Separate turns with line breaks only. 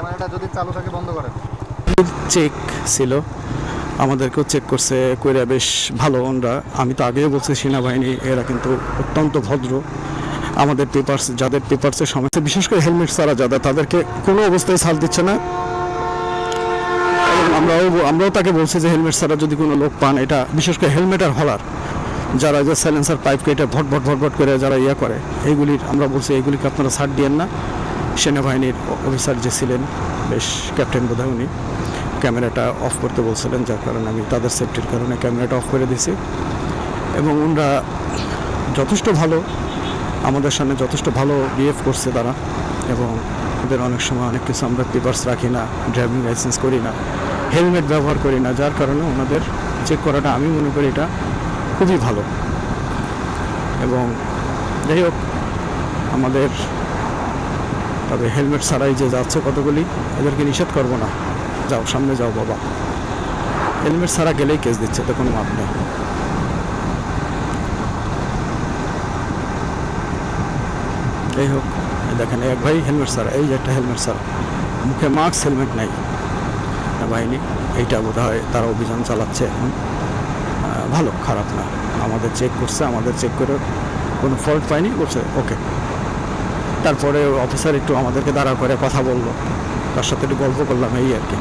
ক্যামেরাটা যদি চালু থাকে বন্ধ করেন।
চেক ছিল, আমাদেরকেও চেক করছে, কইরা বেশ ভালো ওনরা। আমি তো আগেও বলছি সেনাবাহিনী এরা কিন্তু অত্যন্ত ভদ্র। আমাদের পেপারস, যাদের পেপারসের সমস্যা, বিশেষ করে হেলমেট ছাড়া যাদের, তাদেরকে কোনো অবস্থায় ছাড় দিচ্ছে না। এবং আমরাও তাকে বলছি যে হেলমেট ছাড়া যদি কোনো লোক পান, এটা বিশেষ করে হেলমেট আর হলার, যারা যে সাইলেন্সার পাইপ কেটে ভট করে যারা ইয়ে করে, এইগুলির আমরা বলছি এইগুলিকে আপনারা ছাড় দিয়েন না। সেনাবাহিনীর অফিসার যে ছিলেন, বেশ ক্যাপ্টেন বোধহয়, উনি ক্যামেরাটা অফ করতে বলছিলেন, যার কারণে আমি তাদের সেফটির কারণে ক্যামেরাটা অফ করে দিয়েছি। এবং ওনারা যথেষ্ট ভালো, আমাদের সামনে যথেষ্ট ভালো বিহেভ করছে তারা। এবং ওদের অনেক সময় অনেক কিছু আমরা পেপারস রাখি না, ড্রাইভিং লাইসেন্স করি না, হেলমেট ব্যবহার করি না, যার কারণে ওনাদের চেক করাটা আমি মনে করি এটা খুবই ভালো। এবং যাই হোক, আমাদের তবে হেলমেট ছাড়াই যে যাচ্ছে কতগুলি, এদেরকে নিষেধ করবো না, যাও সামনে যাও বাবা, হেলমেট ছাড়া গেলেই কেস দিচ্ছে, তো কোনো মাপ নেই। যাই হোক, দেখেন এক ভাই হেলমেট ছাড়া, এই যে একটা হেলমেট ছাড়া, মুখে মাস্ক, হেলমেট নাই। বাহিনী এইটা বোধ হয় তারা অভিযান চালাচ্ছে এখন। ভালো, খারাপ না। আমাদের চেক করছে, আমাদের চেক করে কোনো ফল্ট পাইনি, বলছে ওকে। তারপরে অফিসার একটু আমাদেরকে দাঁড়া করে কথা বললো, তার সাথে একটু গল্প করলাম, এই আর কি।